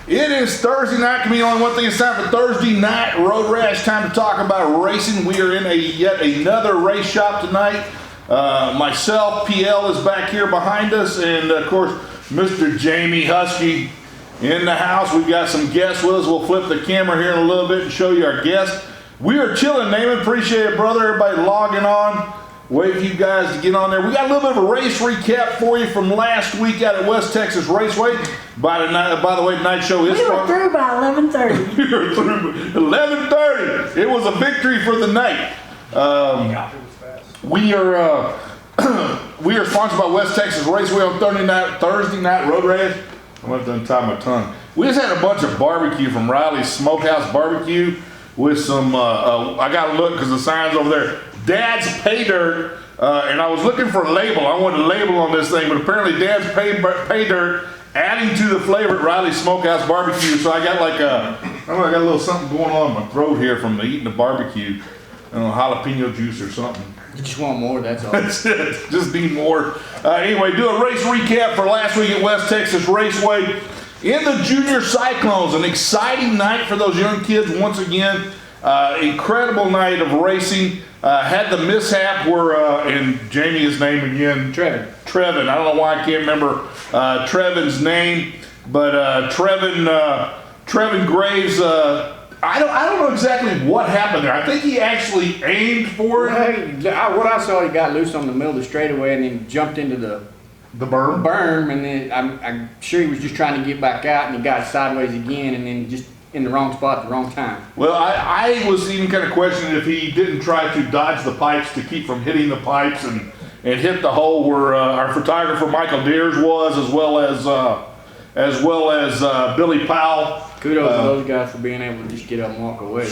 It is Thursday night. Can be only one thing. It's time for Thursday night Roadrash. Time to talk about racing. We are in yet another race shop tonight. Myself, PL is back here behind us, and of course, Mr. Jamie Husky in the house. We've got some guests with us. We'll flip the camera here in a little bit and show you our guests. We are chilling, Naaman. Appreciate it, brother. Everybody logging on. Wait for you guys to get on there. We got a little bit of a race recap for you from last week out at West Texas Raceway. By the way, tonight's show is We were through by 11:30. We were through 11:30. It was a victory for the night. We are sponsored by West Texas Raceway on Thursday night Road Rash. I'm going to untie my tongue. We just had a bunch of barbecue from Riley's Smokehouse Barbecue with some. I got to look because the sign's over there. Dad's Pay Dirt, and I was looking for a label. I wanted a label on this thing, but apparently Dad's Pay Dirt adding to the flavor at Riley's Smokehouse Barbecue. So I got I got a little something going on in my throat here from eating the barbecue. I don't know, jalapeno juice or something. You just want more, that's all. That's it. Just need more. Anyway, do a race recap for last week at West Texas Raceway. In the Junior Cyclones, an exciting night for those young kids once again. Incredible night of racing. Had the mishap where, and Jamie, his name again? Trevin. I don't know why I can't remember Trevin's name, but Trevin Graves, I don't know exactly what happened there. I think he actually aimed for it. Well, what I saw, he got loose on the middle of the straightaway and then jumped into the berm, and then I'm sure he was just trying to get back out, and he got sideways again, and then just in the wrong spot at the wrong time. Well, I was even kind of questioning if he didn't try to dodge the pipes to keep from hitting the pipes and hit the hole where our photographer Michael Deers was, as well as Billy Powell. Kudos to those guys for being able to just get up and walk away.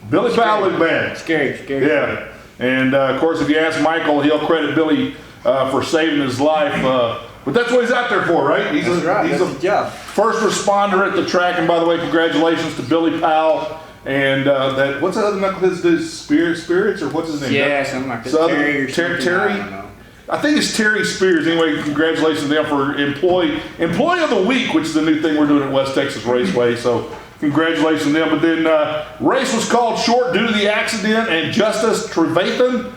Billy Powell looked bad. Scary. Yeah, and of course, if you ask Michael, he'll credit Billy for saving his life. But that's what he's out there for, right? He's a job. First responder at the track. And by the way, congratulations to Billy Powell and what's that other knucklehead's Spirits or what's his name? Yeah, something like that. Terry. I think it's Terry Spears. Anyway, congratulations to them for employee of the week, which is a new thing we're doing at West Texas Raceway. So congratulations to them. But then race was called short due to the accident, and Justice Trevathan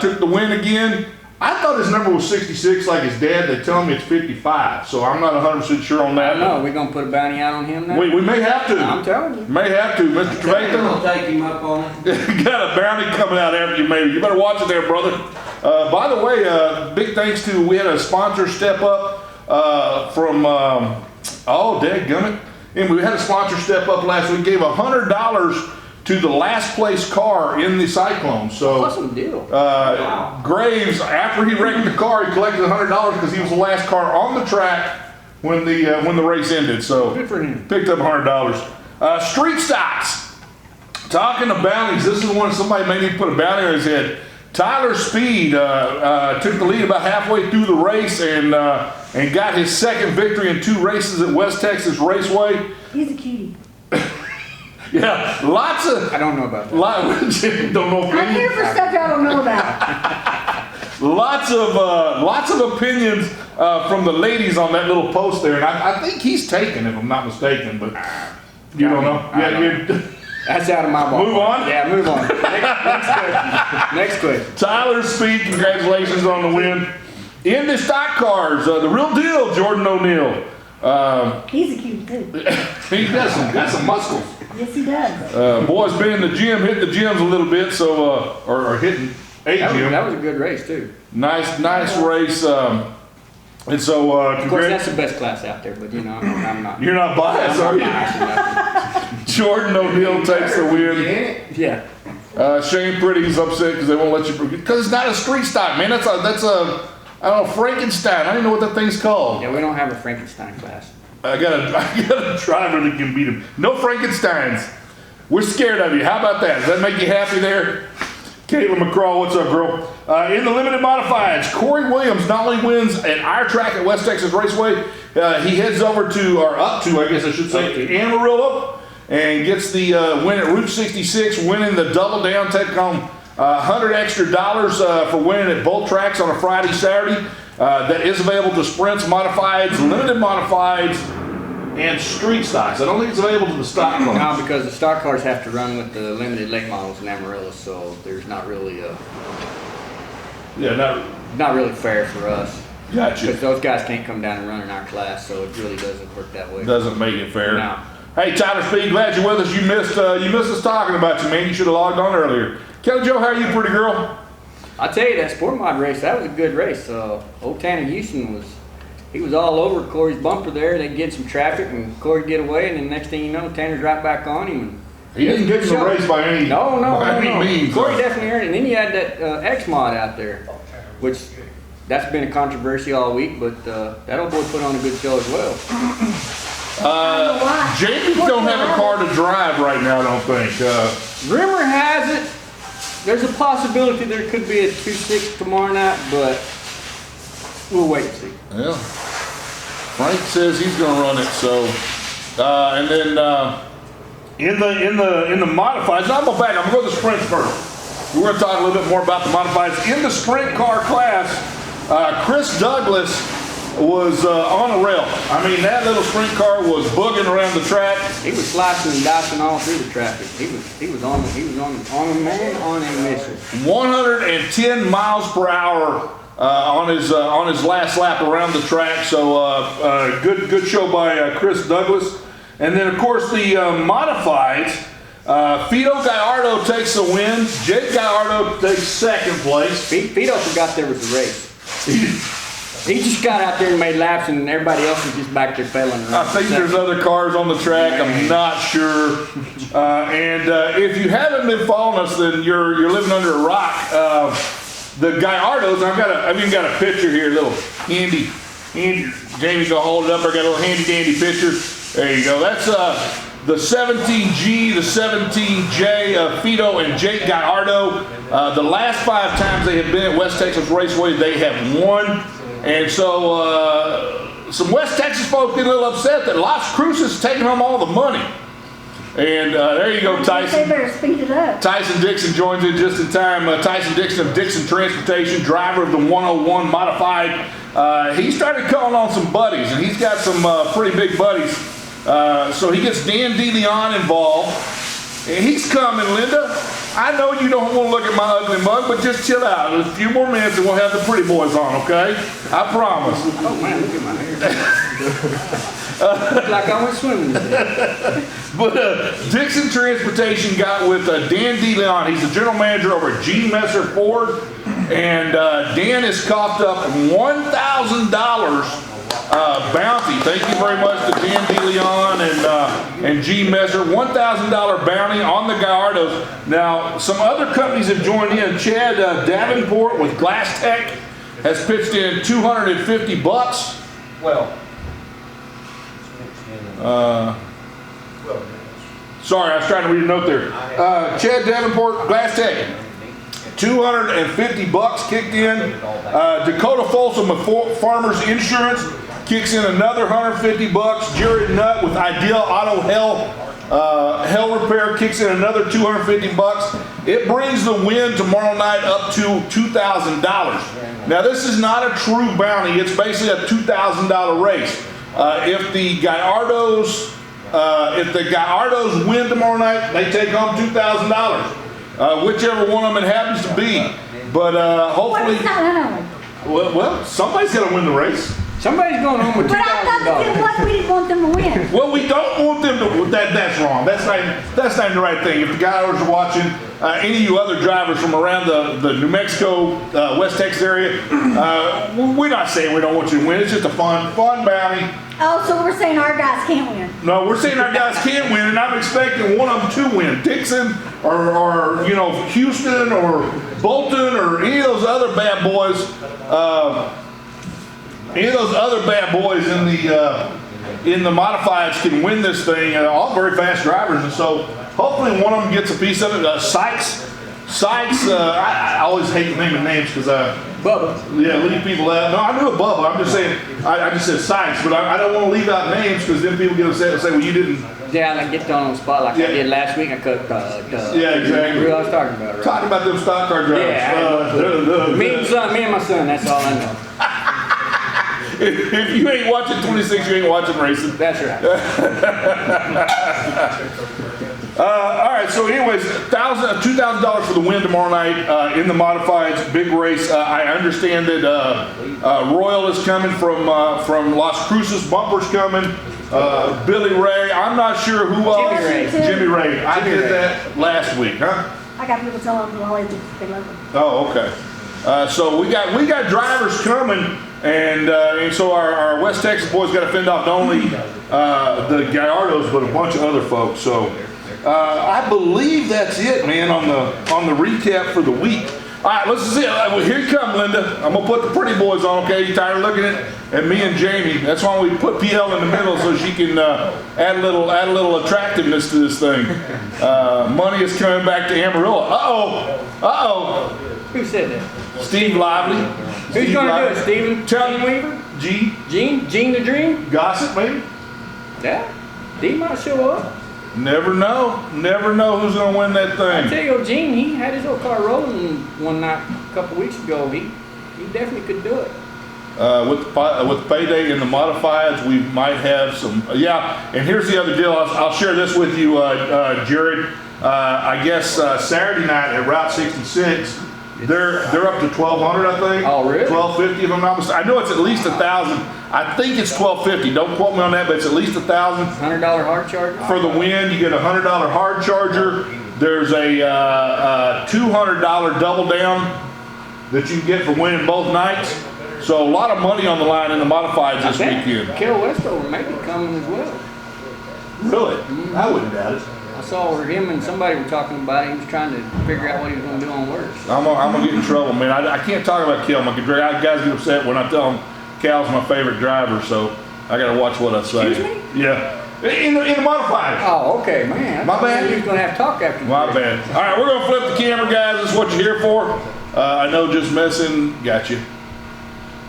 took the win again. I thought his number was 66 like his dad. They tell me it's 55, so I'm not 100% sure on that. No, we're going to put a bounty out on him now? We may have to. I'm telling you. May have to. Mr. Trevathan. We'll take him up on it. Got a bounty coming out after you, maybe. You better watch it there, brother. By the way, big thanks to, we had a sponsor step up from, dadgummit. And we had a sponsor step up last week, gave $100 to the last place car in the Cyclone. So, awesome deal. Wow. Graves, after he wrecked the car, he collected $100 because he was the last car on the track when the race ended. So, good for him. Picked up $100. Street stocks. Talking to bounties, this is one somebody may need to put a bounty on his head. Tyler Speed took the lead about halfway through the race and got his second victory in 2 races at West Texas Raceway. He's a cutie. Yeah, lots of. I don't know about that. Don't know. I'm here for stuff y'all don't know about. Lots of opinions from the ladies on that little post there, and I think he's taken, if I'm not mistaken, but you don't know. That's out of my ball. Move on? Yeah, move on. Next question. Tyler Speed, congratulations on the win. In the stock cars, the real deal, Jordan O'Neill. He's a cutie too. He's got some muscles. Yes, he does. Boy's been in the gym, hitting the gyms a little bit, so or hitting a gym. That was a good race too. Nice race. And so, of course, that's the best class out there, but I'm not. You're not biased, are you? Jordan O'Neill takes the win. Yeah. Shane Pretty's upset because they won't let you, because it's not a street stock, man. That's a I don't know, Frankenstein. I don't even know what that thing's called. Yeah, we don't have a Frankenstein class. I got a driver that can beat him. No Frankensteins. We're scared of you. How about that? Does that make you happy there? Caitlin McCraw, what's up, girl? In the limited modifieds, Corey Williams not only wins at our track at West Texas Raceway, he heads over to, or up to, I guess I should say, Amarillo, and gets the win at Route 66, winning the double down, taking on $100 extra for winning at both tracks on a Friday, Saturday. That is available to sprints, modifieds, limited modifieds, and street stocks. I don't think it's available to the stock cars. No, because the stock cars have to run with the limited late models in Amarillo, so there's not really not really fair for us. Gotcha. Because those guys can't come down and run in our class, so it really doesn't work that way. Doesn't make it fair. No. Hey, Tyler Speed, glad you're with us. You missed us talking about you, man. You should have logged on earlier. Kelly Jo, how are you, pretty girl? I tell you, that sport mod race, that was a good race. Old Tanner Houston he was all over Corey's bumper there. They'd get some traffic and Corey'd get away, and then next thing you know, Tanner's right back on him. And He didn't get in the race by any means. Corey definitely earned it. And then you had that X mod out there, which that's been a controversy all week, but that old boy put on a good show as well. Jamie don't have a car to drive right now, I don't think. Rumor has it, there's a possibility there could be a 2-6 tomorrow night, but we'll wait and see. Yeah. Frank says he's going to run it. So, and then in the modifieds, I'm going to go to the sprint first. We're going to talk a little bit more about the modifieds. In the sprint car class, Chris Douglas was on a rail. I mean, that little sprint car was booging around the track. He was slicing and dicing all through the traffic. He was on a mission. 110 miles per hour on his last lap around the track. So good show by Chris Douglas. And then of course the modifieds. Fido Gallardo takes the win. Jake Gallardo takes second place. Fido forgot there was a race. He just got out there and made laps, and everybody else was just back there failing around. I think there's other cars on the track. I'm not sure. And if you haven't been following us, then you're living under a rock. The Gallardos, I've even got a picture here, a little handy. Jamie's gonna hold it up. I got a little handy dandy picture. There you go. That's the 17G, the 17J of Fido and Jake Gallardo. The last 5 times they have been at West Texas Raceway, they have won. And so some West Texas folks get a little upset that Las Cruces is taking home all the money. And there you go, Tyson. They better speed it up. Tyson Dixon joins in just in time. Tyson Dixon of Dixon Transportation, driver of the 101 modified. He started calling on some buddies, and he's got some pretty big buddies. So he gets Dan DeLeon involved. And he's coming, Linda. I know you don't want to look at my ugly mug, but just chill out. A few more minutes and we'll have the pretty boys on, okay? I promise. Oh man, look at my hair. Look like I went swimming today. But Dixon Transportation got with Dan DeLeon. He's the general manager over at G. Messer Ford. And Dan has coughed up $1,000 bounty. Thank you very much to Dan DeLeon and G. Messer. $1,000 bounty on the Gallardos. Now, some other companies have joined in. Chad Davenport with Glass Tech has pitched in $250. Sorry, I was trying to read a note there. Chad Davenport, Glass Tech. $250 kicked in. Dakota Folsom of Farmers Insurance kicks in another $150. Jared Nutt with Ideal Auto Hell Repair kicks in another $250. It brings the win tomorrow night up to $2,000. Now this is not a true bounty. It's basically a $2,000 race. If the Gallardos win tomorrow night, they take home $2,000. Whichever one of them it happens to be. But hopefully, well, somebody's got to win the race. Somebody's going home with $2,000. But I thought it was we didn't want them to win. Well, we don't want them to. That's wrong. That's not the right thing. If the guys are watching, any of you other drivers from around the New Mexico, West Texas area, we're not saying we don't want you to win. It's just a fun bounty. Oh, so we're saying our guys can't win. No, we're saying our guys can win, and I'm expecting one of them to win. Dixon or Houston or Bolton or any of those other bad boys. Any of those other bad boys in the modifieds can win this thing. All very fast drivers, and so hopefully one of them gets a piece of it. Sykes. I always hate naming names because Bubba. Yeah, leave people out. No, I knew a Bubba. I'm just saying. I just said Sykes, but I don't want to leave out names because then people get upset and say, well, you didn't. Yeah, I get thrown on the spot like I did last week. I cut. Yeah, exactly. Who I was talking about, right? Talking about them stock car drivers. Yeah, me and my son. That's all I know. if you ain't watching 26, you ain't watching racing. That's right. All right, so anyways, $2,000 for the win tomorrow night in the modifieds, big race. I understand that Royal is coming from Las Cruces, Bumper's coming, Billy Ray. I'm not sure who else. Jimmy Ray. I did that last week, huh? I got people telling them all they love them. Oh, okay. So we got drivers coming, and so our West Texas boys got to fend off not only the Gallardos but a bunch of other folks. So I believe that's it, man, on the recap for the week. All right, let's see. Well, here you come, Linda. I'm gonna put the pretty boys on. Okay, you tired of looking at me and Jamie? That's why we put PL in the middle so she can add a little attractiveness to this thing. Money is coming back to Amarillo. Who said that? Steve Lively. Who's gonna do it, Steven? Gene Weaver? Gene the Dream? Gossip, maybe? Yeah. D might show up. Never know who's gonna win that I thing. tell you, Gene, he had his old car rolling one night a couple weeks ago. He definitely could do it. With the payday in the modifieds, we might have some. Yeah, and here's the other deal. I'll share this with you, Jared. I guess Saturday night at Route 66, they're up to 1,200, I think. Oh, really? 1,250, if I'm not mistaken. I know it's at least 1,000. I think it's 1,250. Don't quote me on that, but it's at least 1,000. $100 hard charge For the win, you get a $100 hard charger. There's a $200 double down that you can get for winning both nights. So a lot of money on the line in the modifieds this weekend. Kel Westover may be coming as well. Really? I wouldn't doubt it. I saw where him and somebody were talking about it. He was trying to figure out what he was going to do on worse. I'm gonna get in trouble, man. I can't talk about Kel. My guys get upset when I tell them Cal's my favorite driver, so I gotta watch what I say. Excuse me? Yeah. In the modified. Oh, okay, man. My bad. He was going to have to talk after My bad. All right, we're gonna flip the camera, guys. This is what you're here for. I know, just messing. Got you.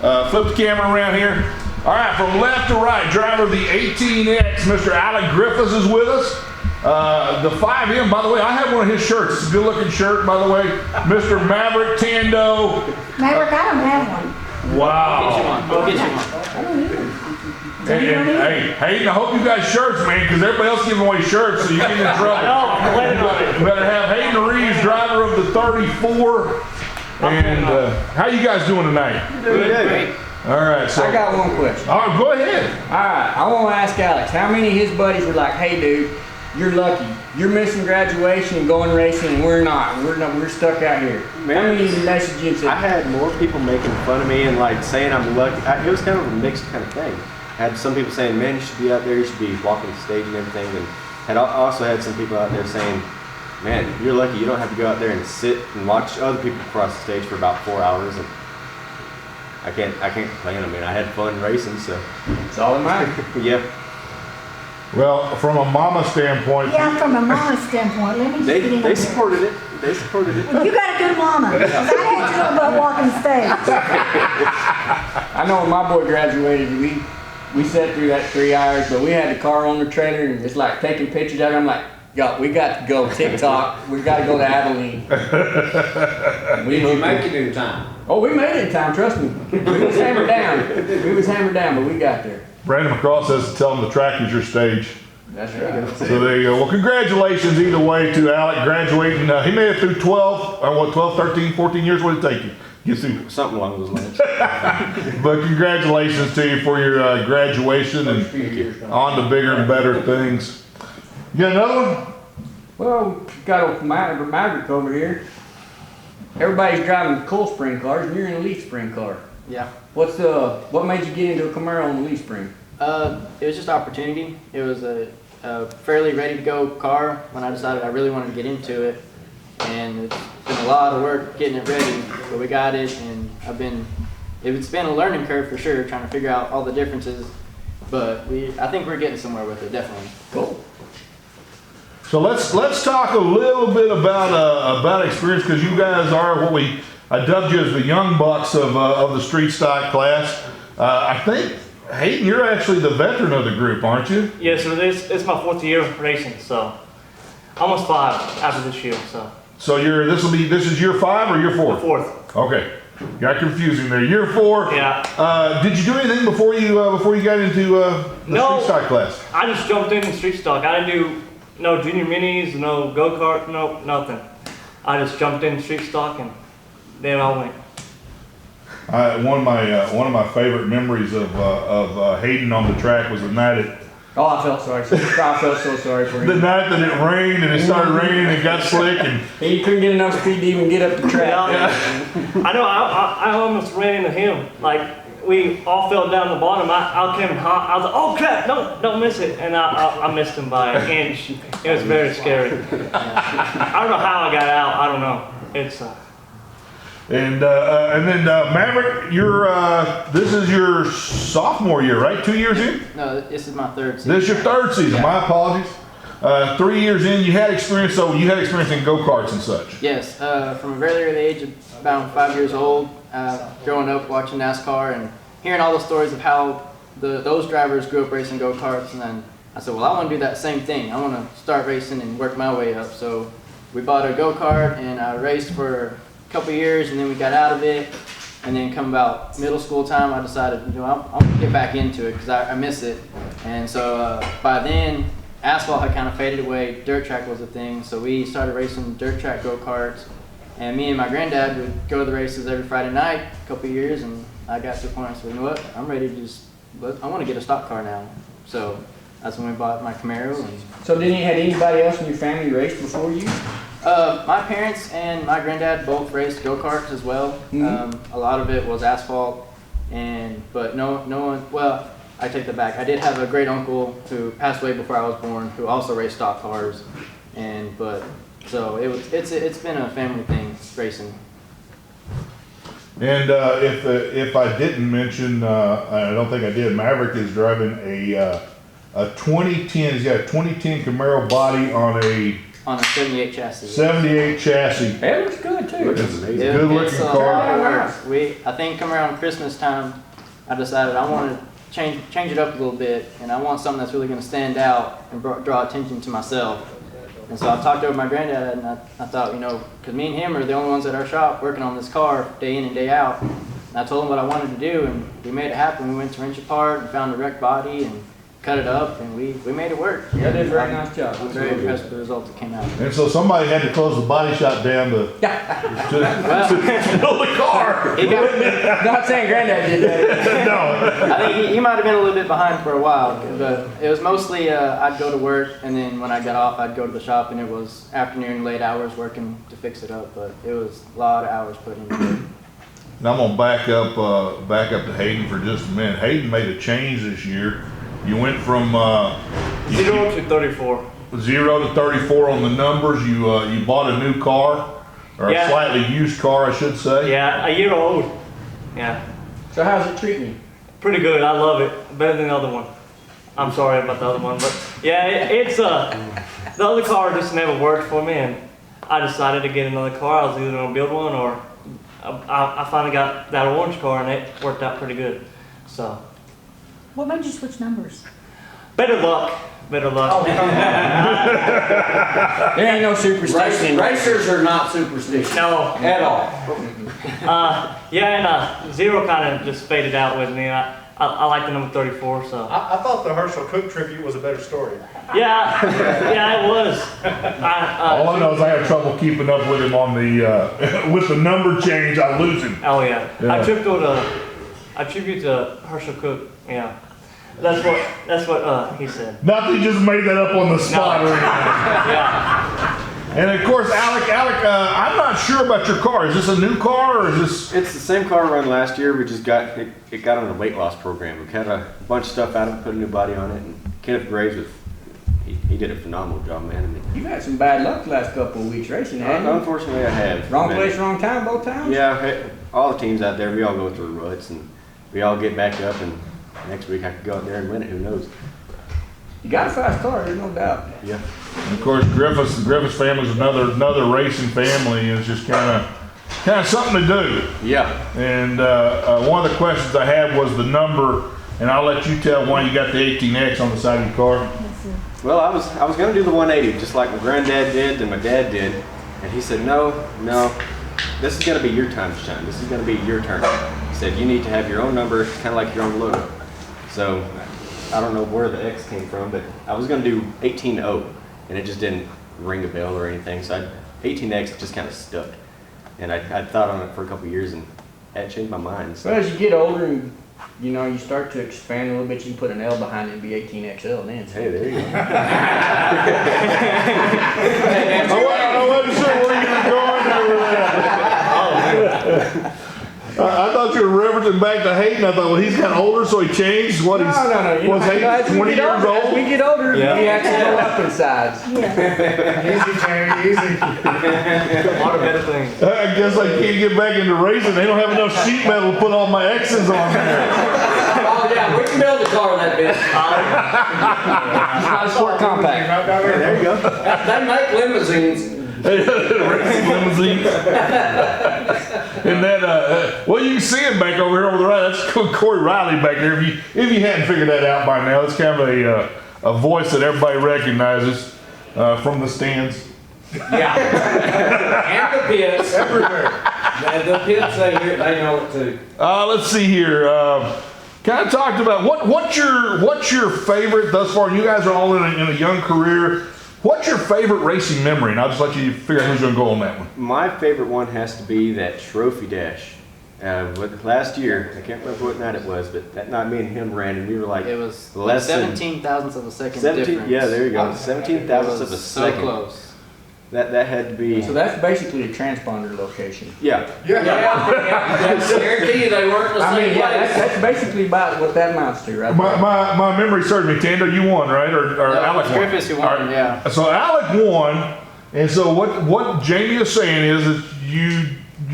Flip the camera around here. All right, from left to right, driver of the 18X, Mr. Alec Griffis is with us. The 5M, by the way, I have one of his shirts. It's a good-looking shirt, by the way. Mr. Maverick Tando. Maverick, I don't have one. Wow. Go get you one. And hey, Hayden, I hope you got shirts, man, because everybody else giving away shirts, so you get in trouble. I'm waiting on it. Better have Hayden Reeves, driver of the 34. And how you guys doing tonight? Great. All right, so I got one question. all right, go ahead. All right, I want to ask Alex, how many of his buddies were like, hey, dude, you're lucky. You're missing graduation and going racing, and we're not. We're stuck out here. How many messaged you and said, I had more people making fun of me and like saying I'm lucky. It was kind of a mixed kind of thing. I had some people saying, man, you should be out there, you should be walking the stage and everything. And I also had some people out there saying, man, you're lucky, you don't have to go out there and sit and watch other people cross the stage for about 4 hours. And I can't complain. I mean, I had fun racing, so. it's all that matters? Yeah. Well, from a mama standpoint, Yeah, from a mama's standpoint, let me just get in They there. supported it. They supported it. Well, you got a good mama. 'Cause I had to know about walking the stage. I know when my boy graduated, we sat through that 3 hours, but we had the car on the trailer and it's like taking pictures of it. I'm like, yo, we got to go TikTok. We got to go to Abilene. Did you make it in time? Oh, we made it in time, trust me. We was hammered down. But we got there. Brandon McCraw says to tell him the track is your stage. That's right. So there you go. Well, congratulations either way to Alec graduating. He made it through 12, 13, 14 years. What did it take you? Get through. Something along those lines. But congratulations to you for your graduation and on to bigger and better things. You got another one? Well, got a Maverick over here. Everybody's driving Cool Spring cars, and you're in a Leaf Spring car. Yeah. What made you get into a Camaro on the Leaf Spring? It was just opportunity. It was a fairly ready to go car when I decided I really wanted to get into it. And it's been a lot of work getting it ready, but we got it, and it's been a learning curve for sure, trying to figure out all the differences, but I think we're getting somewhere with it, definitely. Cool. So let's talk a little bit about experience, because you guys are what I dubbed you as the young bucks of the street stock class. I think Hayden, you're actually the veteran of the group, aren't you? Yes, so it's my 4th year racing, so almost 5 after this year. So this is year 5 or year 4? the 4th. Okay. Got confusing there. Year 4. Yeah. Did you do anything before you got into the No. street stock class? I just jumped in street stock. I didn't do no junior minis, no go-kart, no nothing. I just jumped in street stock and there I went. One of my favorite memories of Hayden on the track was the night I felt sorry. I felt so sorry for the him. night that it rained and it started raining and it got slick and He couldn't get enough speed to even get up the track. I know. I almost ran into him. Like we all fell down the bottom. I came hot. I was like, "Oh crap! Don't miss it!" And I missed him by an inch. It was very scary. I don't know how I got out. I don't know. It's. and then Maverick, this is your sophomore year, right? 2 years in. No, this is my third season. This is your third season. My apologies. 3 years in, you had experience. So you had experience in go-karts and such. Yes, from a very early age, about 5 years old, growing up watching NASCAR and hearing all the stories of how those drivers grew up racing go-karts, and then I said, well, I want to do that same thing. I want to start racing and work my way up. So we bought a go-kart and I raced for a couple years, and then we got out of it. And then come about middle school time, I decided, I'm gonna get back into it because I miss it. And so by then, asphalt had kind of faded away. Dirt track was a thing, so we started racing dirt track go-karts. And me and my granddad would go to the races every Friday night, a couple of years, and I got to the point I said, you know what, I'm ready to I want to get a stock car now. So that's when we bought my Camaro. And So didn't you have anybody else in your family race before you? my parents and my granddad both raced go-karts as well. A lot of it was asphalt, but no one. Well, I take that back. I did have a great uncle who passed away before I was born, who also raced stock cars, so it's been a family thing racing. And if I didn't mention, I don't think I did. Maverick is driving a 2010. He's got a 2010 Camaro body on a 78 chassis. 78 chassis. It looks good too. It's a good looking car. I think come around Christmas time, I decided I want to change it up a little bit, and I want something that's really going to stand out and draw attention to myself. And so I talked over my granddad, and I thought, because me and him are the only ones at our shop working on this car day in and day out. And I told him what I wanted to do, and we made it happen. We went to wrench apart and found a wrecked body and cut it up, and we made it work. You did a very nice job. I'm very impressed with the results that came out. And so somebody had to close the body shop down to build the car. Not saying Granddad did that. No. I think he might have been a little bit behind for a while, but it was mostly I'd go to work, and then when I got off, I'd go to the shop, and it was afternoon, late hours working to fix it up. But it was a lot of hours put into it. Now I'm gonna back up to Hayden for just a minute. Hayden made a change this year. You went from 0 to 34. 0 to 34 on the numbers. You bought a new car, or a slightly used car, I should say. Yeah, a year old. Yeah. So how's it treating you? Pretty good. I love it. Better than the other one. I'm sorry about the other one, but yeah, it's the other car just never worked for me, and I decided to get another car. I was either gonna build one, or I finally got that orange car, and it worked out pretty good. So. What made you switch numbers? Better luck. Better luck. There ain't no superstition. Racers are not superstitious. No. At all. And 0 kind of just faded out with me. I like the number 34, so. I thought the Herschel Cook tribute was a better story. Yeah, it was. All I know is I had trouble keeping up with him on the with the number change. I lose him. Oh yeah. Yeah. I tribute to Herschel Cook. Yeah. That's what he said. Not that he just made that up on the spot or anything. Yeah. And of course, Alec, I'm not sure about your car. Is this a new car or is this? It's the same car run last year. We just got it got on a weight loss program. We cut a bunch of stuff out of it, put a new body on it, and Kenneth Graves he did a phenomenal job, man. I mean, You've had some bad luck the last couple of weeks racing, haven't you? unfortunately, I have. Wrong Man. place, wrong time both times? Yeah, hey, all the teams out there, we all go through ruts, and we all get back up, and next week I could go out there and win it. Who knows? You got a fast car, there's no doubt. Yeah. And of course, the Griffis family's another racing family. It's just kind of something to do. Yeah. And one of the questions I had was the number, and I'll let you tell why you got the 18X on the side of your car. Well, I was gonna do the 180 just like my granddad did and my dad did, and he said no. this is going to be your time to shine. This is going to be your turn. He said, you need to have your own number, kind of like your own logo. So I don't know where the X came from, but I was going to do 18-0, and it just didn't ring a bell or anything. So 18X just kind of stuck. And I thought on it for a couple of years, and that changed my mind. So. Well, as you get older and you start to expand a little bit, you can put an L behind it and be 18XL then. Hey, there you go. I wasn't sure where you were going there with that. I thought you were referencing back to Hayden. I thought, well, he's gotten older, so he changed. What he's No. was Hayden 20 years old? As we get older, we have to go up in size. Easy, Jamie, easy. A lot of better things. I guess I can't get back into racing. They don't have enough sheet metal to put all my X's on there. Oh, yeah, we can build a car that big. It's not a sport compact. There you go. They make limousines. Racing limousines. And then, well, you can see him back over here over the right. That's Corey Riley back there. If you hadn't figured that out by now, it's kind of a voice that everybody recognizes from the stands. Yeah. And the pits. Everywhere. The pits, they know it too. Let's see here. Kind of talked about what's your favorite thus far. You guys are all in a young career. What's your favorite racing memory? And I'll just let you figure out who's going to go on that one. My favorite one has to be that trophy dash. Last year, I can't remember what night it was, but that night me and him ran, and we were like, It was less than 17 thousandths of a second 17. difference. Yeah, there you go. 17 thousandths of a So second. close. That had to be. So that's basically a transponder location. Yeah. Guarantee you they weren't in the I same mean, yeah, place. that's basically about what that amounts to, right? My memory serves me. Tando, you won, right? Or Alec won? Griffis who won, All right. yeah. So Alec won, and so what Jamie is saying is that you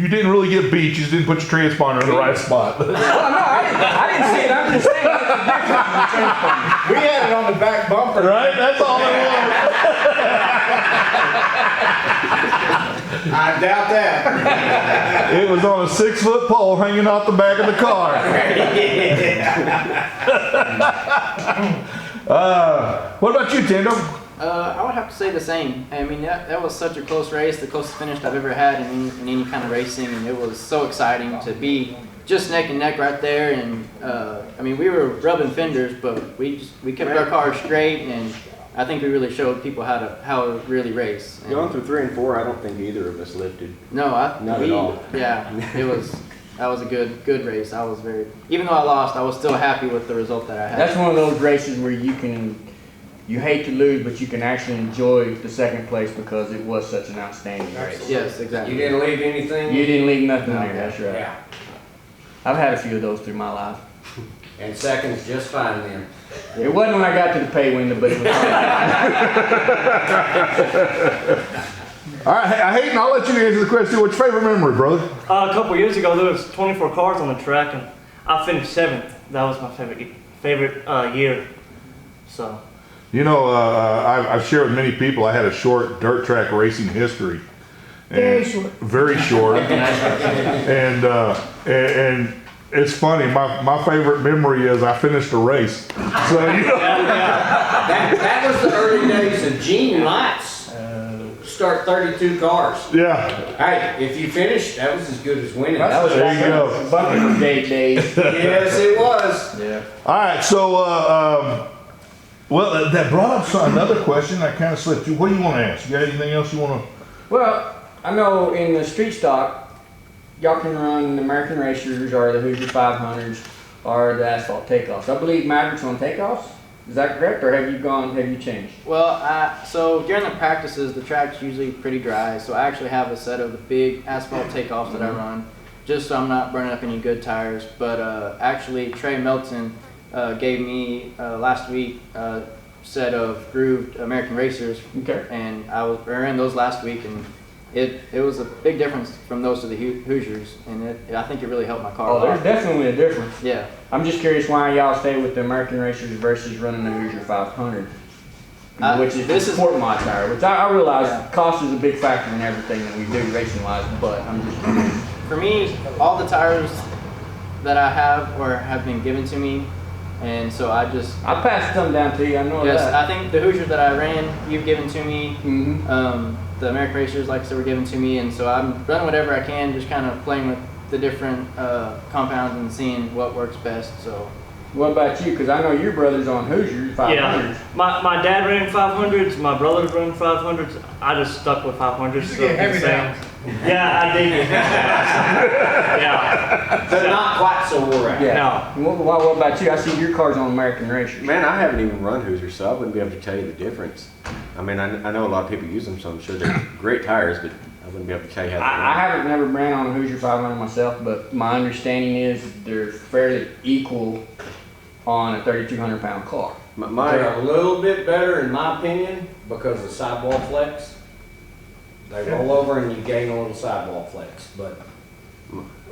didn't really get beat. You just didn't put your transponder in the right spot. Well, no, I didn't see it. I'm just saying it's a difference from a transponder. We had it on the back bumper. Right? That's all it was. I doubt that. It was on a 6-foot pole hanging off the back of the car. What about you, Tando? I would have to say the same. I mean, that was such a close race, the closest finish I've ever had in any kind of racing, and it was so exciting to be just neck and neck right there. And I mean, we were rubbing fenders, but we kept our cars straight, and I think we really showed people how to really race. And Going through 3 and 4, I don't think either of us lifted. no, Not at all. Yeah, that was a good race. I was even though I lost, I was still happy with the result that I had. That's one of those races where you hate to lose, but you can actually enjoy the second place because it was such an outstanding race. Yes, exactly. You didn't leave anything? You didn't leave nothing there, that's right. Yeah. I've had a few of those through my life. And second's just fine then. It wasn't when I got to the pay window, but it was All right, Hayden, I'll let you answer the question. What's your favorite memory, brother? A couple years ago, there was 24 cars on the track, and I finished 7th. That was my favorite year. So. You know, I've shared with many people I had a short dirt track racing history. Very short. Very short. and it's funny, my favorite memory is I finished a race. So, you know. That was the early days of Gene Lights. Start 32 cars. Yeah. Hey, if you finished, that was as good as winning. That was There you go. Bucket Brigade days. Yes, it was. Yeah. All right, so, well, that brought up another question that kind of slipped you. What do you want to ask? You got anything else you want to? Well, I know in the street stock, y'all can run the American Racers or the Hoosier 500s or the asphalt takeoffs. I believe Mavericks on takeoffs. Is that correct, or have you changed? Well, so during the practices, the track's usually pretty dry, so I actually have a set of the big asphalt takeoffs that I run, just so I'm not burning up any good tires. But actually, Trey Melton gave me last week a set of grooved American Racers, Okay. and I ran those last week, and it was a big difference from those to the Hoosiers, and I think it really helped my car. Oh, a lot. there's definitely a difference. Yeah. I'm just curious why y'all stay with the American Racers versus running the Hoosier 500, which is this the is- sport mod tire, which I realize Yeah. cost is a big factor in everything that we do racing-wise, but I'm just curious. For me, all the tires that I have or have been given to me, And so I just, I passed some down to you, I know yes, that. I think the Hoosiers that I ran, you've given to me. Mm-hmm. The American Racers, like I said, were given to me, and so I'm running whatever I can, just kind of playing with the different compounds and seeing what works best. So. What about you? Because I know your brother's on Hoosiers 500s. Yeah, my dad ran 500s, my brothers run 500s. I just stuck with 500s. You get heavy down. Yeah, I did. Yeah. But not quite so wore out. Yeah. No. What about you? I see your car's on American Racers. Man, I haven't even run Hoosiers, so I wouldn't be able to tell you the difference. I mean, I know a lot of people use them, so I'm sure they're great tires, but I wouldn't be able to tell you how they I run. haven't never ran on a Hoosier 500 myself, but my understanding is they're fairly equal on a 3,200 pound car. They're a little bit better in my opinion because of sidewall flex. They roll over and you gain a little sidewall flex, but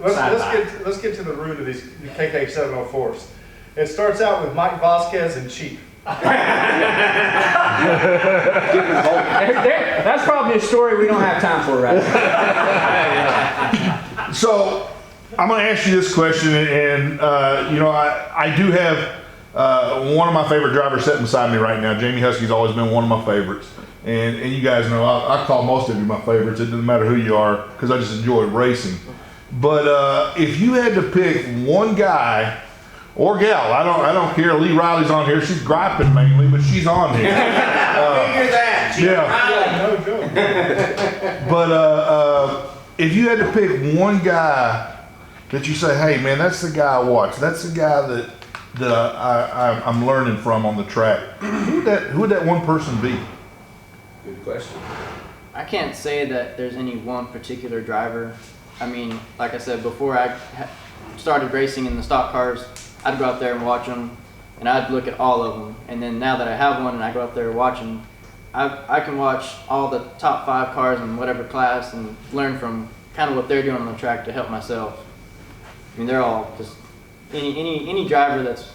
Let's get to the root of these KK704s. It starts out with Mike Vasquez and cheap. That's probably a story we don't have time for right now. So I'm going to ask you this question, and I do have one of my favorite drivers sitting beside me right now. Jamie Husky's always been one of my favorites, and you guys know I call most of you my favorites. It doesn't matter who you are because I just enjoy racing. But if you had to pick one guy or gal, I don't care. Lee Riley's on here. She's griping mainly, but she's on here. figure that. Yeah. No joke. But if you had to pick one guy that you say, hey man, that's the guy I watch. That's the guy that I'm learning from on the track. Who would that one person be? Good question. I can't say that there's any one particular driver. I mean, like I said, before I started racing in the stock cars, I'd go out there and watch them, and I'd look at all of them. And then now that I have one and I go out there and watch them, I can watch all the top 5 cars in whatever class and learn from kind of what they're doing on the track to help myself. I mean, they're all just any driver that's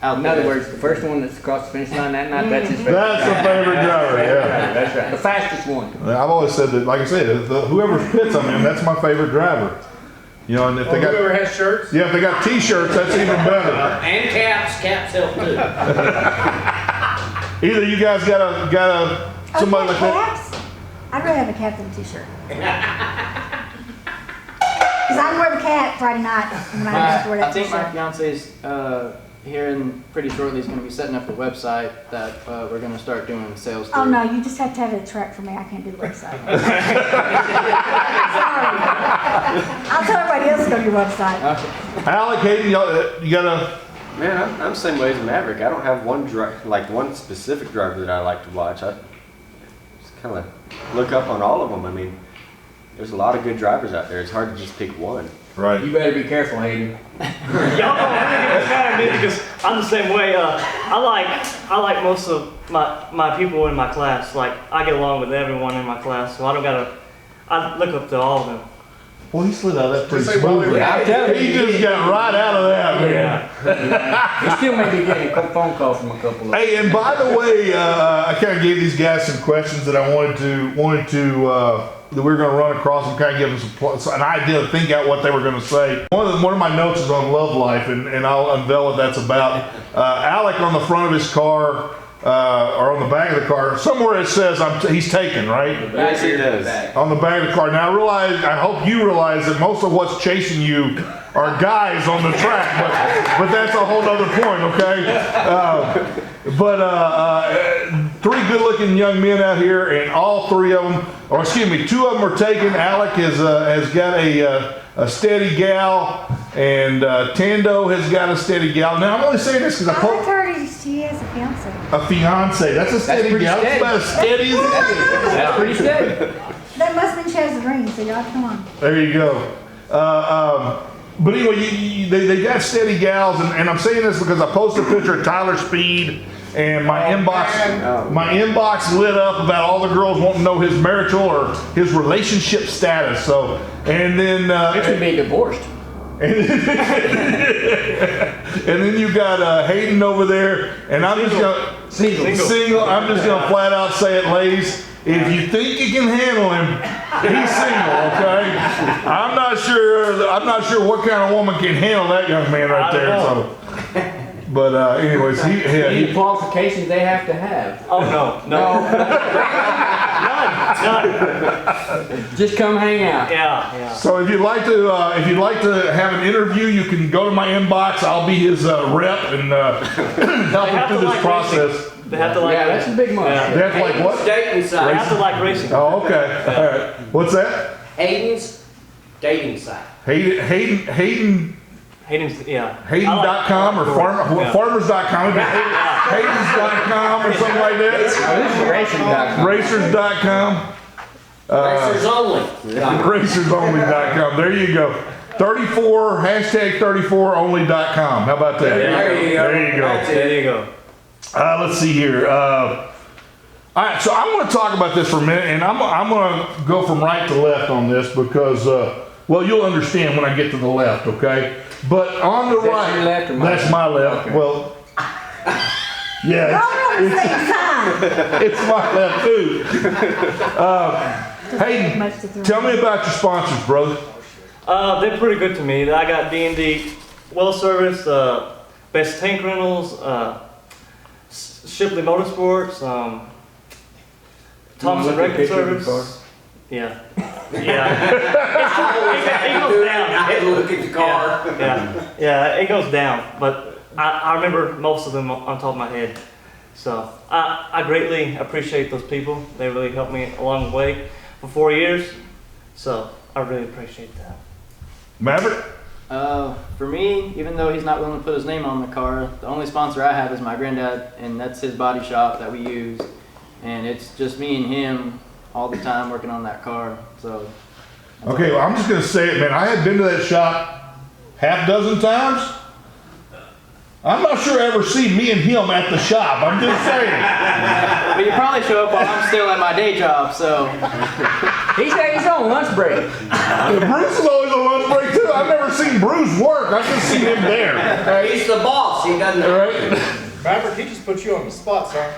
out In there. other words, the first one that's across the finish line that night, that's his favorite. That's a favorite driver, yeah. That's right. The fastest one. I've always said that, like I said, whoever pits on him, that's my favorite driver. You know, and if they got Whoever has shirts. if they got T-shirts, that's even better. And caps help too. Either you guys got somebody like that. Caps? I'd rather have a captain t-shirt. Because I wear the cap Friday night when I have to wear I that think my t-shirt. fiance's here in pretty shortly is going to be setting up a website that we're going to start doing sales through. Oh no, you just have to have it a track for me. I can't do the website. Sorry. I'll tell everybody else to go to your website. Alec, Hayden, you got a... Man, I'm the same way as Maverick. I don't have one specific driver that I like to watch. I just kind of look up on all of them. I mean, there's a lot of good drivers out there. It's hard to just pick one. Right. You better be careful, Hayden. Y'all don't really get mad at me because I'm the same way. I like most of my people in my class. Like I get along with everyone in my class, so I look up to all of them. Well, he slid out of that pretty Just say while we smoothly. were I'm telling He you. just got right out of that, man. Yeah. He still may be getting a phone call from a couple of Hey, and by the way, I kind of gave these guys some questions that I wanted to that we were going to run across and kind of give them an idea to think out what they were going to say. One of my notes is on love life, and I'll unveil what that's about. Alec on the front of his car, or on the back of the car, somewhere it says he's taken, right? Yes, he does. On the back of the car. Now I hope you realize that most of what's chasing you are guys on the track, but that's a whole other point, okay? Three good-looking young men out here, and all three of them, or excuse me, two of them are taken. Alec has got a steady gal, and Tando has got a steady gal. Now I'm only saying this because I heard she has a fiance. a fiance. That's a steady pretty gal. That's steady. about as steady as it is. That's pretty steady. That must mean she has a ring, so y'all come on. There you go. But anyway, they got steady gals, and I'm saying this because I posted a picture of Tyler Speed, and my inbox lit up about all the girls wanting to know his marital or his relationship status. So, and then It could be divorced. and then you got Hayden over there, and I'm just gonna single. I'm just gonna flat out say it, ladies. If you think you can handle him, he's single, okay? I'm not sure what kind of woman can handle that young man right there. So, But anyways, Any qualifications they have to have? Oh, no. None. Just come hang out. Yeah. so if you'd like to have an interview, you can go to my inbox. I'll be his rep and help him through this process. They have to like Yeah, that's a big month. Yeah. They have to like what? Dating They site. have to like racing. Oh, okay. All right. What's that? Hayden's dating site. Hayden. Hayden's, yeah. Hayden.com or farmers.com. Hayden's.com or something like that. Racers.com. Racers only. Racersonly.com. There you go. 34, #34only.com. How about that? There you go. There you go. There you go. Let's see here. All right, so I'm going to talk about this for a minute, and I'm going to go from right to left on this because, well, you'll understand when I get to the left, okay? But on the right, your left or my that's left? my left. Okay. Well, yeah, Don't on the same side. it's my left too. Hayden, tell me about your sponsors, brother. They're pretty good to me. I got D&D Well Service, Best Tank Rentals, Shipley Motorsports, Thompson Record Service. Yeah. It goes down. I had to look at the car. Yeah, it goes down. But I remember most of them on top of my head. So I greatly appreciate those people. They really helped me along the way for 4 years. So I really appreciate that. Maverick? For me, even though he's not willing to put his name on the car, the only sponsor I have is my granddad, and that's his body shop that we use. And it's just me and him all the time working on that car. So. Okay, well, I'm just going to say it, man. I had been to that shop half dozen times. I'm not sure I ever see me and him at the shop. I'm just saying. But you probably show up while I'm still at my day job, so. He's on lunch break. Bruce is always on lunch break too. I've never seen Bruce work. I've just seen him there. He's the boss. He doesn't. All right? Maverick, he just put you on the spot, son.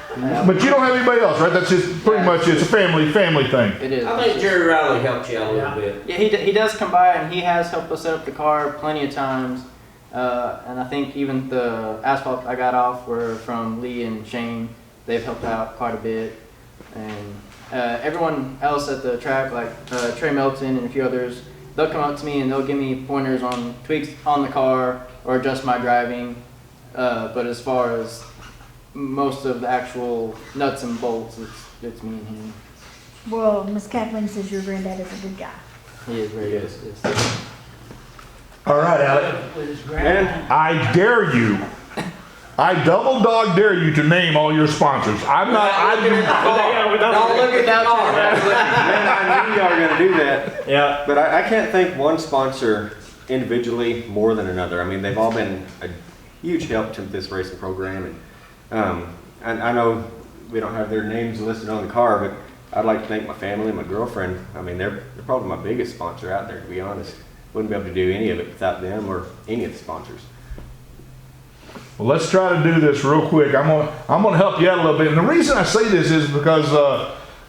But you don't have anybody else, right? That's just pretty much it's a family thing. It is. I think Jerry Riley helped you out a little bit. Yeah, he does come by and he has helped us set up the car plenty of times. And I think even the asphalt I got off were from Lee and Shane. They've helped out quite a bit. And everyone else at the track, like Trey Melton and a few others, they'll come up to me and they'll give me pointers on tweaks on the car or adjust my driving. But as far as most of the actual nuts and bolts, it's me and him. Well, Miss Kathleen says your granddad is a good guy. He is very good. All right, Alec. I dare you. I double dog dare you to name all your sponsors. I'm not. Don't look at that car. Man, I knew y'all were gonna do that. Yeah. But I can't thank one sponsor individually more than another. I mean, they've all been a huge help to this racing program, and I know we don't have their names listed on the car, but I'd like to thank my family and my girlfriend. I mean, they're probably my biggest sponsor out there, to be honest. Wouldn't be able to do any of it without them or any of the sponsors. Well, let's try to do this real quick. I'm gonna help you out a little bit, and the reason I say this is because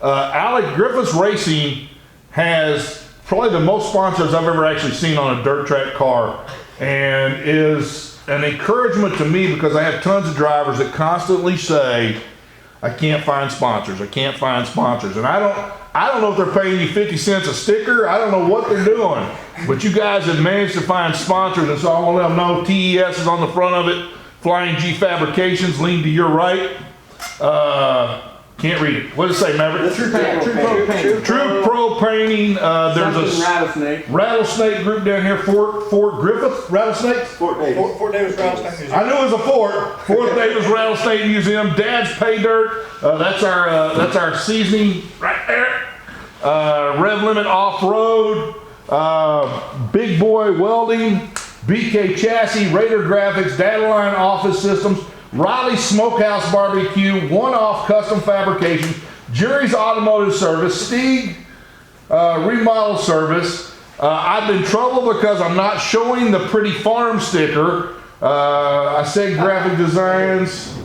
Alec Griffis Racing has probably the most sponsors I've ever actually seen on a dirt track car, and is an encouragement to me because I have tons of drivers that constantly say, I can't find sponsors, I can't find sponsors. And I don't know if they're paying you 50 cents a sticker, I don't know what they're doing. But you guys have managed to find sponsors, and so I want to let them know TES is on the front of it, Flying G Fabrications, lean to your right. Can't read it. What does it say, Maverick? True Pro Painting. There's a rattlesnake group down here, Fort Griffith Rattlesnakes. Fort Davis. Fort Davis Rattlesnake Museum. I knew it was a Fort Davis Rattlesnake Museum. Dad's Pay Dirt. That's our seasoning right there. Rev Limit Off Road. Big Boy Welding. BK Chassis. Raider Graphics. Dataline Office Systems. Riley Smokehouse Barbecue, One-Off Custom Fabrication, Jury's Automotive Service, Stieg Remodel Service. I've been in trouble because I'm not showing the pretty farm sticker. I said Graphic Designs.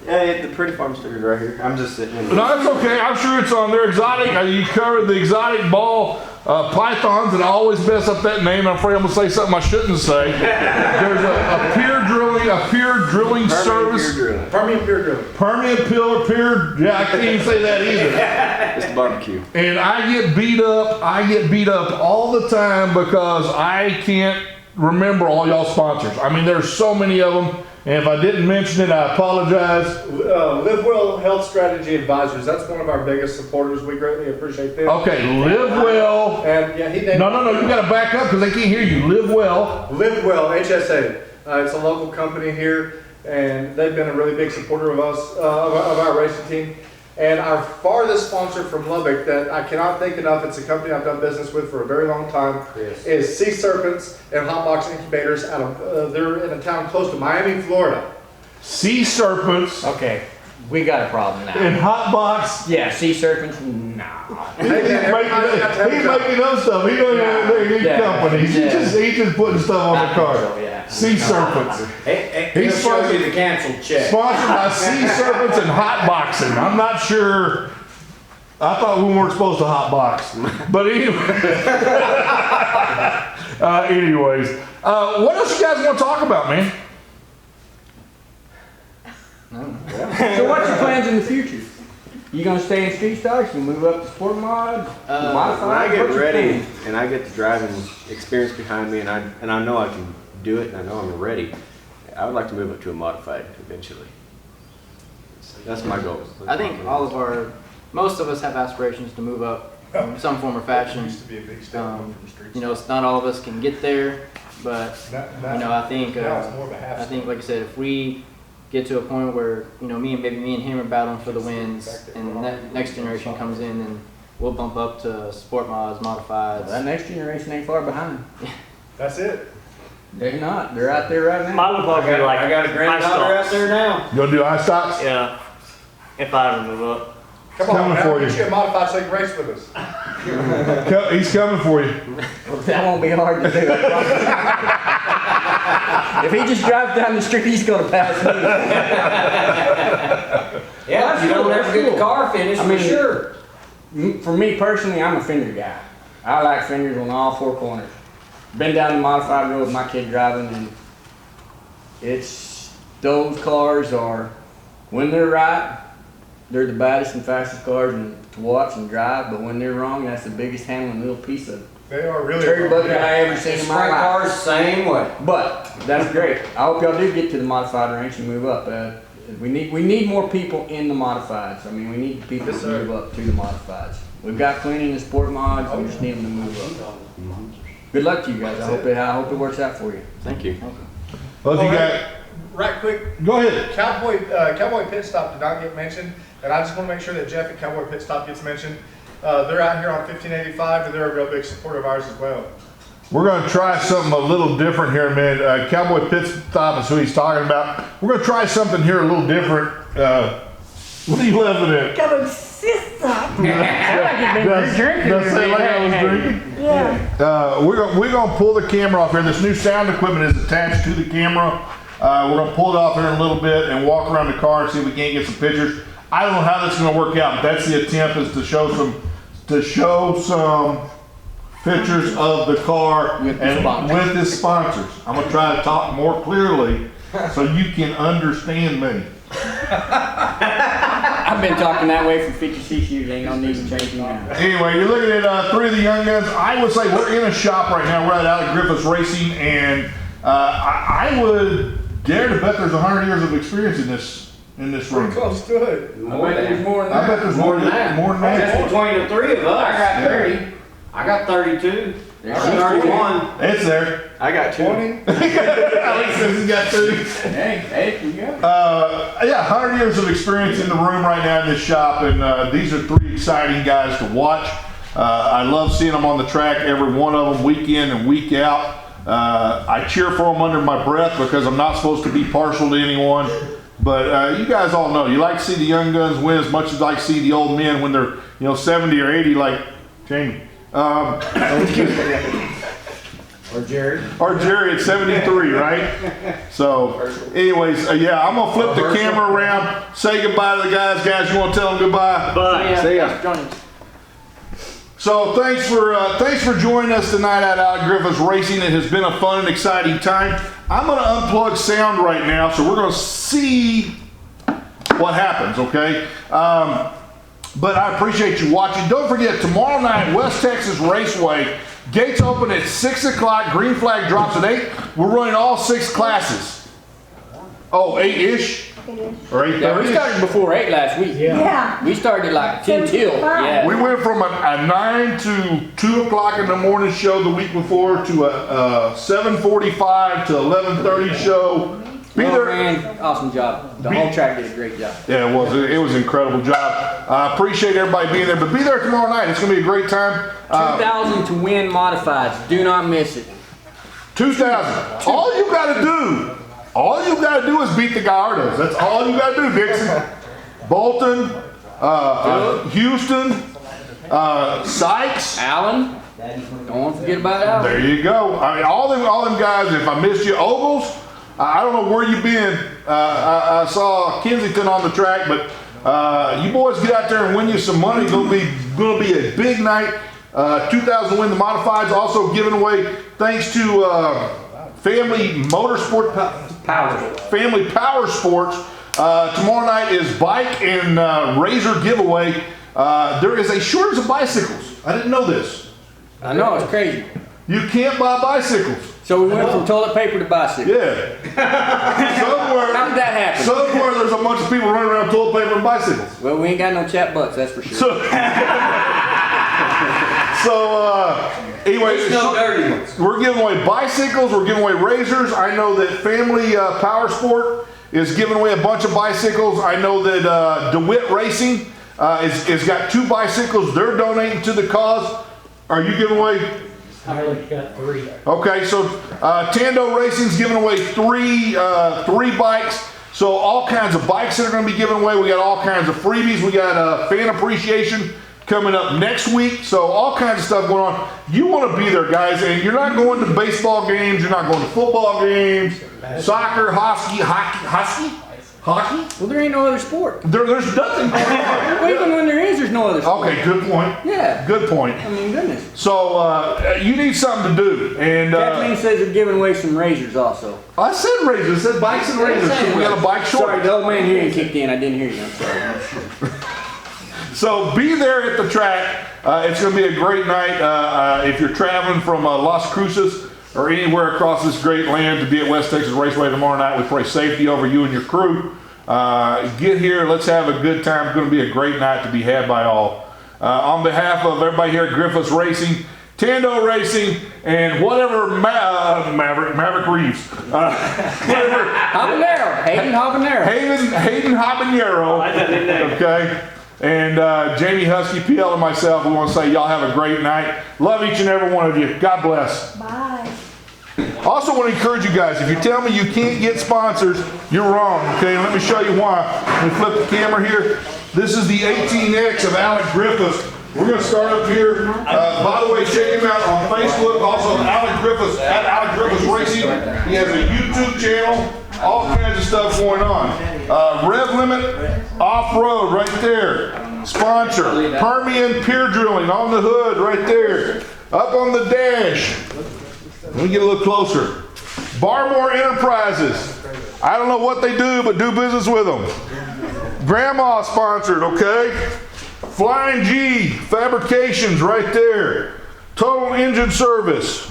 Yeah, the pretty farm sticker's right here. I'm just sitting in No, that's okay. I'm sure it's on there. Exotic. You covered the Exotic Ball Pythons, and I always mess up that name. I'm afraid I'm gonna say something I shouldn't say. There's a peer drilling service. Permian Pier Drilling. Permian Pier. Yeah, I can't even say that either. It's the barbecue. And I get beat up all the time because I can't remember all y'all sponsors. I mean, there's so many of them, and if I didn't mention it, I apologize. Live Well Health Strategy Advisors. That's one of our biggest supporters. We greatly appreciate them. Okay, Live Well. And yeah, he named No, you gotta back up because they can't hear you. Live Well. Live Well HSA. It's a local company here, and they've been a really big supporter of us, of our racing team. And our farthest sponsor from Lubbock that I cannot think enough, it's a company I've done business with for a very long time, is Sea Serpents and Hot Box Incubators out of, they're in a town close to Miami, Florida. Sea Serpents Okay, we got a problem now. and Hot Box. Yeah, sea serpents, nah. He's making up stuff. He don't even need companies. He's just putting stuff on the card. Yeah. Sea Serpents. He'll show you the canceled check. Sponsored by Sea Serpents and Hot Boxing. I'm not sure. I thought we weren't supposed to hot box. But anyway. What else you guys want to talk about, man? So what's your plans in the future? You gonna stay in street stocks and move up to sport mod? When I get ready and I get the driving experience behind me, and I know I can do it, and I know I'm ready, I would like to move up to a modified eventually. That's my goal. I think most of us have aspirations to move up in some form or fashion. Used to be a big step from the streets. You know, it's not all of us can get there, but Now- you know, I think now it's more of a half I think, like I said, if we get to a point where, you know, me and him are battling for the wins, and the next generation comes in, and we'll bump up to sport mods, modifieds. That next generation ain't far behind. That's it. They're not. They're out there right now. Mine would probably be like I got a granddaughter out there now. You gonna do ice stocks? Yeah, if I ever move up. Come on, coming man. for Get you. you a modified so you can race with us. He's coming for you. That won't be hard to do. I promise. If he just drives down the street, he's gonna pass me. Yeah, That's you don't cool, ever that's get the cool. car finished, I mean, for sure. For me personally, I'm a fender guy. I like fenders on all four corners. Been down the modified road with my kid driving, and those cars are, when they're right, they're the baddest and fastest cars to watch and drive, but when they're wrong, that's the biggest handling little piece of They are really. cherry bucket I ever seen in Sprint my life. cars, same way. But that's great. I hope y'all do get to the modified range and move up. We need more people in the modifieds. I mean, we need people Yes, to sir. move up to the modifieds. We've got plenty in the sport mods. We just need them to move up. Good luck to you guys. I hope it works out for you. Thank you. Well, if you got, Right quick, go ahead. Cowboy Pit Stop did not get mentioned, and I just want to make sure that Jeff at Cowboy Pit Stop gets mentioned. They're out here on 1585, and they're a real big supporter of ours as well. We're going to try something a little different here in a minute. Cowboy Pit Stop is who he's talking about. We're going to try something here a little different. What are you laughing at? Come and sister. Does say like I was drinking? Yeah. We're gonna pull the camera off here. This new sound equipment is attached to the camera. We're gonna pull it off here in a little bit and walk around the car and see if we can't get some pictures. I don't know how that's gonna work out, but that's the attempt, is to show some pictures of the car With the and sponsors. with the sponsors. I'm gonna try to talk more clearly so you can understand me. I've been talking that way for 56 years. Ain't no need to change me now. Anyway, you're looking at three of the young guns. I would say we're in a shop right now. We're at Alec Griffis Racing, and I would dare to bet there's 100 years of experience in this room. Pretty close to it. I bet there's more than I bet there's more than that. More than that. Just between the three of us. I got 30. I got 32. I There's got 31. It's there. I got two. 20? Alex says he's got two. Hey, you go. Yeah, 100 years of experience in the room right now in this shop, and these are three exciting guys to watch. I love seeing them on the track, every one of them, week in and week out. I cheer for them under my breath because I'm not supposed to be partial to anyone. But you guys all know, you like to see the young guns win as much as you like to see the old men when they're 70 or 80, like Jamie. Or Jerry. Or Jerry at 73, right? So, anyways, yeah, I'm gonna flip the camera around, say goodbye to the guys. Guys, you wanna tell them goodbye? But Yeah, See ya. thanks for joining us. So thanks for joining us tonight at Alec Griffis Racing. It has been a fun and exciting time. I'm going to unplug sound right now, so we're going to see what happens, okay? But I appreciate you watching. Don't forget, tomorrow night, West Texas Raceway, gates open at 6 o'clock, green flag drops at 8. We're running all 6 classes. Oh, 8-ish? Or 8:30? Yeah, we started before 8 last week. Yeah. We started like 10 till. Yeah. We went from a 9 to 2 o'clock in the morning show the week before to a 7:45 to 11:30 show. Be Oh, there. man, awesome job. The whole track did a great job. Yeah, it was an incredible job. I appreciate everybody being there, but be there tomorrow night. It's going to be a great time. 2,000 to win modifieds. Do not miss it. 2,000. All you got to do is beat the Gallardos. That's all you got to do, Dixon. Bolton, Houston, Sykes. Allen. Don't forget about Allen. There you go. I mean, all them guys. If I missed you, Ogles. I don't know where you've been. I saw Kensington on the track, but you boys get out there and win you some money. It's gonna be a big night. 2,000 win the modifieds. Also giving away, thanks to Family Motorsport Family Power Sports. Tomorrow night is bike and razor giveaway. There is a shortage of bicycles. I didn't know this. I know, it's crazy. You can't buy bicycles. So we went from toilet paper to bicycle. Yeah. Somewhere. How did that happen? Somewhere there's a bunch of people running around toilet paper and bicycles. Well, we ain't got no chat butts, that's for sure. Anyway, No dirty ones. we're giving away bicycles. We're giving away razors. I know that Family Power Sport is giving away a bunch of bicycles. I know that DeWitt Racing has got 2 bicycles. They're donating to the cause. Are you giving away? I only got 3. Okay, so Tando Racing's giving away three bikes. So all kinds of bikes that are going to be given away. We got all kinds of freebies. We got fan appreciation coming up next week. So all kinds of stuff going on. You want to be there, guys, and you're not going to baseball games. You're not going to football games, soccer, hockey. Well, there ain't no other sport. There's nothing going on. Well, even when there is, there's no other sport. Okay, good point. Yeah. Good point. I mean, goodness. So you need something to do, and Kathleen says they're giving away some razors also. I said razors. I said bikes and razors. So we got a bike short. Sorry, the old man hearing kicked in. I didn't hear you. I'm sorry. So be there at the track. It's going to be a great night. If you're traveling from Las Cruces or anywhere across this great land to be at West Texas Raceway tomorrow night, we pray safety over you and your crew. Get here. Let's have a good time. It's going to be a great night to be had by all. On behalf of everybody here at Griffis Racing, Tando Racing, and whatever Maverick Reeves. Habanero. Hayden Habanero. Hayden Habanero. Okay. And Jamie Husky, PL, and myself, we want to say y'all have a great night. Love each and every one of you. God bless. Bye. Also want to encourage you guys, if you tell me you can't get sponsors, you're wrong, okay? Let me show you why. Let me flip the camera here. This is the 18X of Alec Griffis. We're going to start up here. By the way, check him out on Facebook. Also, Alec Griffis, at Alec Griffis Racing. He has a YouTube channel. All kinds of stuff going on. Rev Limit Off-Road right there. Sponsor. Permian Pier Drilling on the hood right there. Up on the dash. Let me get a little closer. Barmore Enterprises. I don't know what they do, but do business with them. Grandma sponsored, okay? Flying G Fabrications right there. Total Engine Service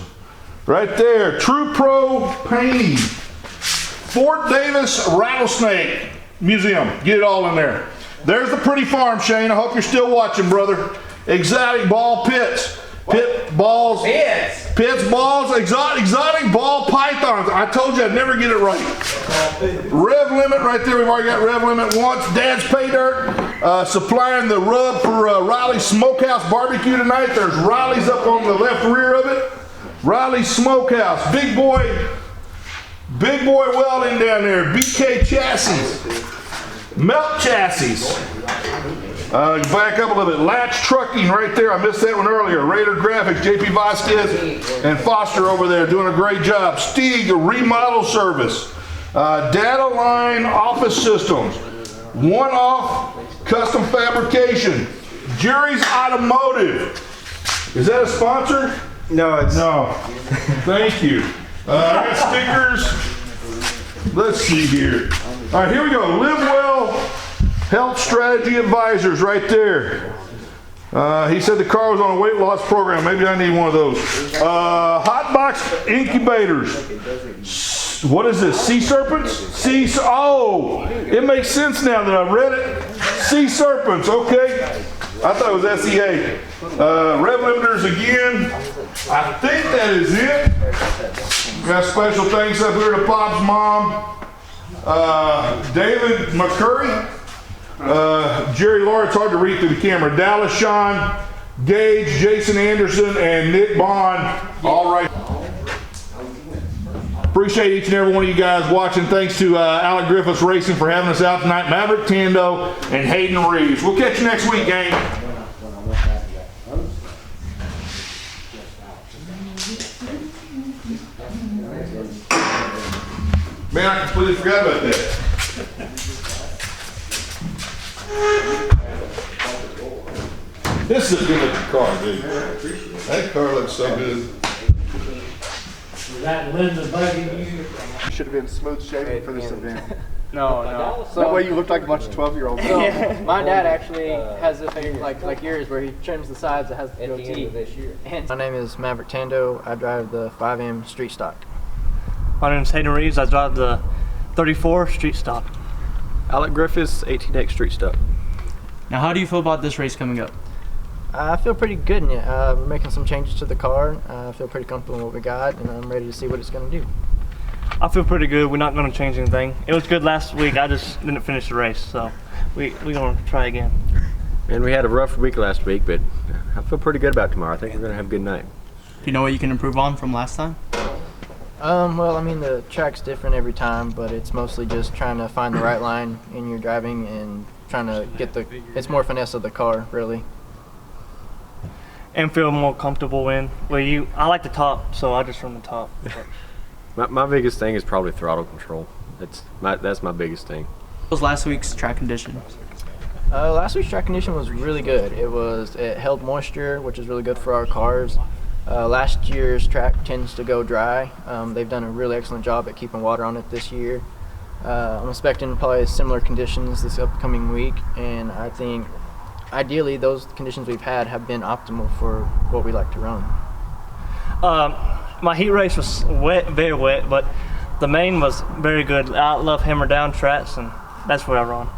right there. True Pro Painting. Fort Davis Rattlesnake Museum. Get it all in there. There's the pretty farm, Shane. I hope you're still watching, brother. Exotic Ball Pits. Pit balls. Pits balls. Exotic ball pythons. I told you I'd never get it right. Rev Limit right there. We've already got Rev Limit once. Dad's Pay Dirt. Supplying the rub for Riley's Smokehouse Barbecue tonight. There's Riley's up on the left rear of it. Riley's Smokehouse. Big boy welding down there. BK Chassis. Melt Chassis. Back up a little bit. Latch Trucking right there. I missed that one earlier. Raider Graphics, JP Vasquez and Foster over there doing a great job. Stieg Remodel Service. Data Line Office Systems. One Off Custom Fabrication. Jerry's Automotive. Is that a sponsor? No, it's No. Thank you. I got stickers. Let's see here. All right, here we go. Live Well Health Strategy Advisors right there. He said the car was on a weight loss program. Maybe I need one of those. Hot box incubators. What is this? Sea serpents? Oh, it makes sense now that I've read it. Sea serpents. Okay. I thought it was SEA. Rev limiters again. I think that is it. Got special thanks up here to Bob's mom, David McCurry, Jerry Laura, it's hard to read through the camera, Dallas Sean, Gage, Jason Anderson, and Nick Bond. All right. Appreciate each and every one of you guys watching. Thanks to Alec Griffis Racing for having us out tonight, Maverick Tando, and Hayden Reeves. We'll catch you next week, gang. Man, I completely forgot about that. This is a good looking car, dude. That car looks so good. Was that Linda bugging you? Should have been smooth shaving for this event. No. That way you look like a bunch of 12-year-olds. So my dad actually has a thing like yours where he trims the sides that has the goatee. And my name is Maverick Tando. I drive the 5M street stock. My name is Hayden Reeves. I drive the 34 street stock. Alec Griffis, 18X Street Stock. Now, how do you feel about this race coming up? I feel pretty good in it. We're making some changes to the car. I feel pretty comfortable in what we got, and I'm ready to see what it's going to do. I feel pretty good. We're not going to change anything. It was good last week. I just didn't finish the race, so we're going to try again. And we had a rough week last week, but I feel pretty good about tomorrow. I think we're going to have a good night. Do you know what you can improve on from last time? Well, I mean, the track's different every time, but it's mostly just trying to find the right line in your driving and trying to get it's more finesse of the car, really. And feel more comfortable in. I like the top, so I just run the top. My biggest thing is probably throttle control. That's my biggest thing. What was last week's track condition? Last week's track condition was really good. It held moisture, which is really good for our cars. Last year's track tends to go dry. They've done a really excellent job at keeping water on it this year. I'm expecting probably similar conditions this upcoming week, and I think ideally those conditions we've had have been optimal for what we like to run. My heat race was wet, very wet, but the main was very good. I love hammer down tracks, and that's where I run.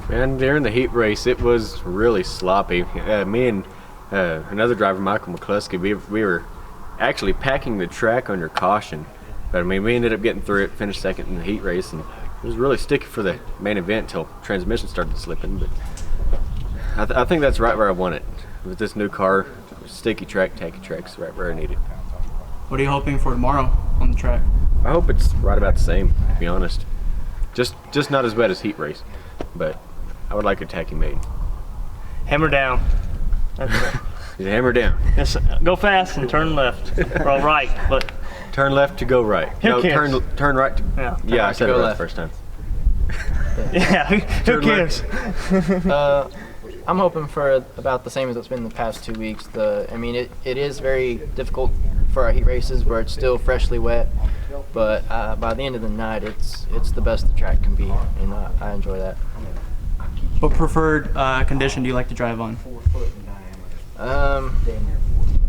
And during the heat race, it was really sloppy. Me and another driver, Michael McCluskey, we were actually packing the track under caution. But I mean, we ended up getting through it, finished second in the heat race, and it was really sticky for the main event until transmission started slipping. But I think that's right where I want it. With this new car, sticky track, tacky track's right where I need it. What are you hoping for tomorrow on the track? I hope it's right about the same, to be honest. Just not as bad as heat race, but I would like a tacky main. Hammer down. That's it. Yeah, hammer down. Just go fast and turn left or right, but turn left to go right. Who cares? Turn right to I said it right the first time. Yeah, who cares? I'm hoping for about the same as it's been the past 2 weeks. It is very difficult for our heat races where it's still freshly wet, but by the end of the night, it's the best the track can be, and I enjoy that. What preferred condition do you like to drive on?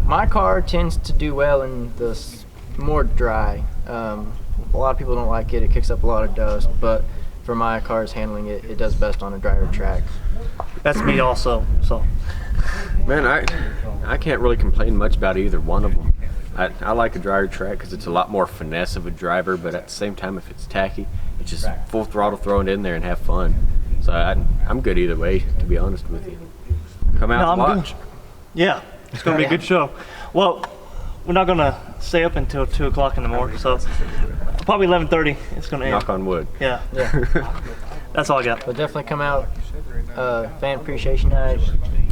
My car tends to do well in the more dry. A lot of people don't like it. It kicks up a lot of dust, but for my car's handling it does best on a drier track. That's me also. So, man, I can't really complain much about either one of them. I like a drier track because it's a lot more finesse of a driver, but at the same time, if it's tacky, it's just full throttle, throw it in there and have fun. So I'm good either way, to be honest with you. Come out and watch. Good. Yeah, it's going to be a good show. Well, we're not going to stay up until 2 o'clock in the morning, so probably 11:30 it's going to end. Knock on wood. Yeah. That's all I got. But definitely come out Fan Appreciation Night,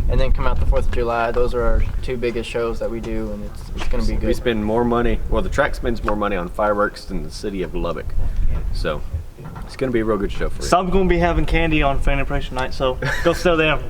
and then come out the 4th of July. Those are our 2 biggest shows that we do, and it's going to be good. We spend more money, well, the track spends more money on fireworks than the city of Lubbock. So it's going to be a real good show for you. Some going to be having candy on Fan Appreciation Night, so go sell them.